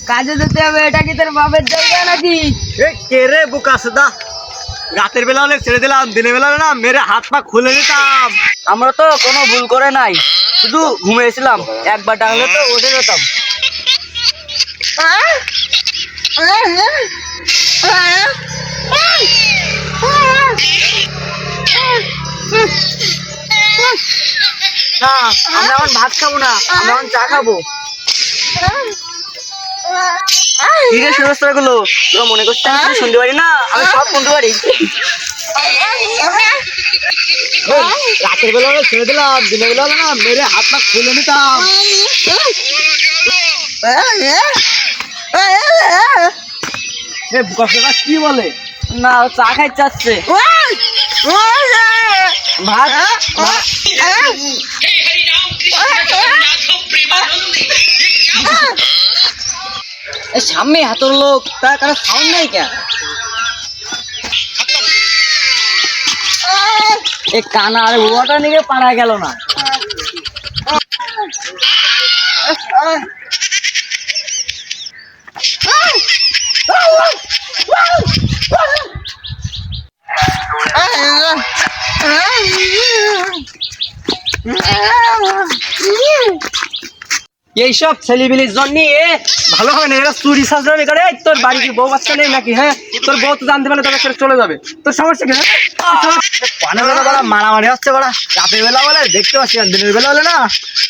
কাজে যেতে হবে, এটা কি তোর বাপের জায়গা নাকি? কে রে বোকাচোদা, রাতের বেলা হলে ছেড়ে দিলাম, দিনের বেলা হলে না মেরে হাত পা খুলে নিতাম। আমরা তো কোনো ভুল করে নাই, শুধু ঘুমিয়েছিলাম, একবার ডাকলে তো উঠে যেতাম। না, আমরা এখন ভাত খাবো না, আমরা এখন চা খাবো। গুলো তোরা মনে করছিস আমি কিছু শুনতে পারি না? আমি সব শুনতে পারি। রাতের বেলা হলে ছেড়ে দিলাম, দিনের বেলা হলে না মেরে হাত পা খুলে নিতাম। বোকাচোদা কি বলে? না, ও চা খাই চাচ্ছে। ভাত সামনে হাতের লোক, তার কারো সাউন্ড নাই কেন? এই কানা আর ওটা নিয়ে পারা গেল না। এইসব ছেলেবিলির জন্য ভালো হবে না, এরা চুরি সাজরামি করে। তোর বাড়ি কি বউ বাচ্চা নেই নাকি? হ্যাঁ, তোর বউ তো জানতে পারলে তবে চলে যাবে, তোর সমস্যা কি? মারামারি হচ্ছে বড়া, রাতের বেলা বলে দেখতে পাচ্ছি না, দিনের বেলা হলে না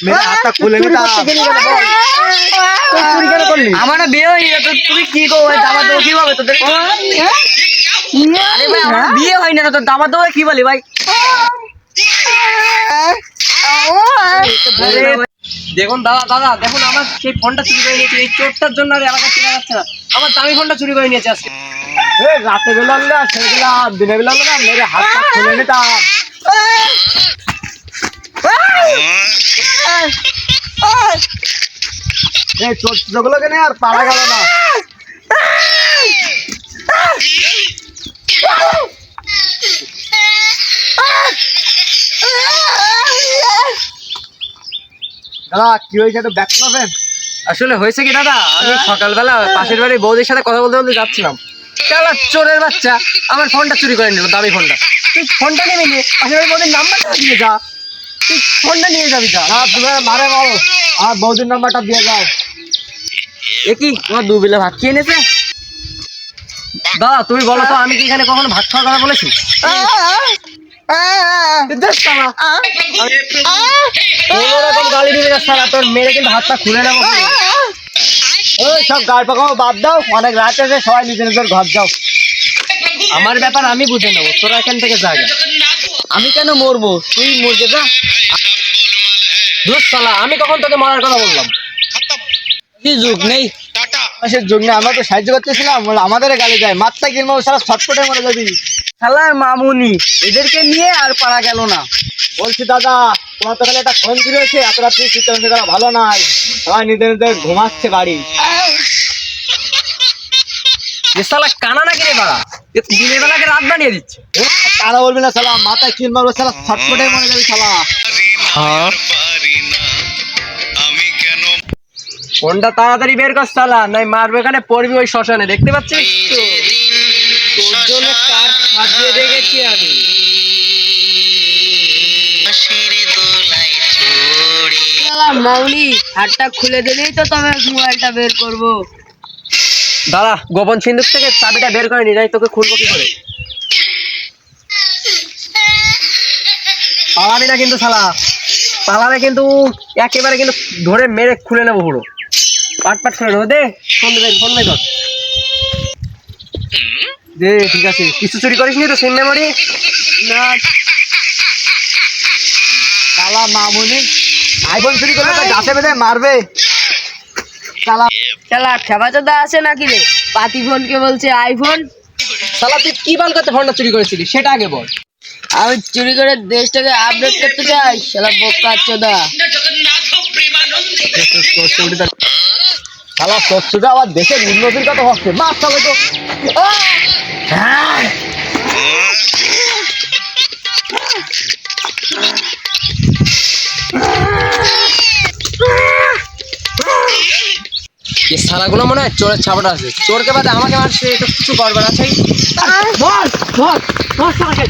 মেরে হাতটা খুলে নিতাম। আমার না বিয়ে হয়নি, তুমি কি গো দাবা দেবো কিভাবে তোদের? আরে ভাই, আমার বিয়ে হয়নি না, তোর দাবা দেবো কি বলি ভাই? দেখুন দাদা, দাদা দেখুন, আমার সেই ফোনটা চুরি করে নিয়েছে, এই চোরটার জন্য আর এলাকা চেনা যাচ্ছে না। আমার দামি ফোনটা চুরি করে নিয়েছে আজকে। রাতের বেলা হলে না ছেড়ে দিলাম, দিনের বেলা হলে না মেরে হাত পা খুলে নিতাম। এই চোরগুলোকে নিয়ে আর পারা গেল না। দাদা কি হয়েছে, একটু ব্যাক করবেন? আসলে হয়েছে কি দাদা, আমি সকালবেলা পাশের বাড়ির বৌদির সাথে কথা বলতে বলতে যাচ্ছিলাম, শালা চোরের বাচ্চা আমার ফোনটা চুরি করে নিল, দামি ফোনটা। তুই ফোনটা নিয়ে নিয়ে পাশের বাড়ির বৌদির নাম্বারটা দিয়ে যা, তুই ফোনটা নিয়ে যাবি যা। না তুমি মারে মারো, আর বৌদির নাম্বারটা দিয়ে যাও। এ কি তোমার দু বেলা ভাত খেয়ে নিয়েছে? দাদা তুমি বলো তো, আমি কি এখানে কখনো ভাত খাওয়ার কথা বলেছি? গালি দিবি না শালা, তোর মেরে কিন্তু হাতটা খুলে নেবো। ওই সব গাল পাকাও বাদ দাও, অনেক রাত আছে, সবাই নিজের নিজের ঘর যাও। আমার ব্যাপার আমি বুঝে নেবো, তোরা এখান থেকে জায়গা। আমি কেন মরবো, তুই মরবে যা। ধুর শালা, আমি কখন তোকে মারার কথা বললাম? কি যুগ নেই, সে যুগ না, আমরা তো সাহায্য করতেছিলাম, আমাদের গালি দেয়, মাত্রা কিনবো সারা ছটফটে মরে যাবি। শালার মামুনি, এদেরকে নিয়ে আর পারা গেল না। বলছি দাদা, তোমার তো খালি একটা ফোন চুরি হয়েছে, এত রাত্রি চিন্তা করা ভালো নয়, সবাই নিজের নিজের ঘুমাচ্ছে বাড়ি। শালা কানা নাকি রে বাড়া, দিনের বেলাকে রাত বানিয়ে দিচ্ছে। কারা বলবি না শালা, মাথায় কিল মারবো শালা, ছটফটে মরে যাবি শালা। ফোনটা তাড়াতাড়ি বের কর শালা, নাই মারবে এখানে, পড়বি ওই শ্মশানে, দেখতে পাচ্ছিস তো? তোর জন্য কার সাজিয়ে রেখেছি আমি। মাউলি হাতটা খুলে দিলেই তো তবে মোবাইলটা বের করব। দাদা গোপন সিন্ধুক থেকে চাবিটা বের করে নি, যাই তোকে খুলবো কি করে? পালাবি না কিন্তু শালা, পালালে কিন্তু একেবারে কিন্তু ধরে মেরে খুলে নেবো পুরো, পাট পাট খুলে নেবো। দে ফোন দে, ফোন দে দে। ঠিক আছে, কিছু চুরি করিস নি তো? সিম মেমোরি না? শালা মামুনি আইফোন চুরি করলে তো গাছে বেঁধে মারবে। শালা শালা খেপাচোদা আছে নাকি রে, পাতি ফোনকে বলছে আইফোন। শালা তুই কি বাল করতে ফোনটা চুরি করেছিলি সেটা আগে বল। আমি চুরি করে দেশটাকে আপডেট করতে চাই, শালা বোকাচোদা। শালা শত্রুটা আবার দেশের উন্নতির কথা ভাবছে, মার শালা তো। এই শালাগুলো মনে হয় চোরের ছাপটা আছে, চোরকে বাদে আমাকে মারছে, এটা কিছু করবে না। সেই ধর ধর ধর শালাকে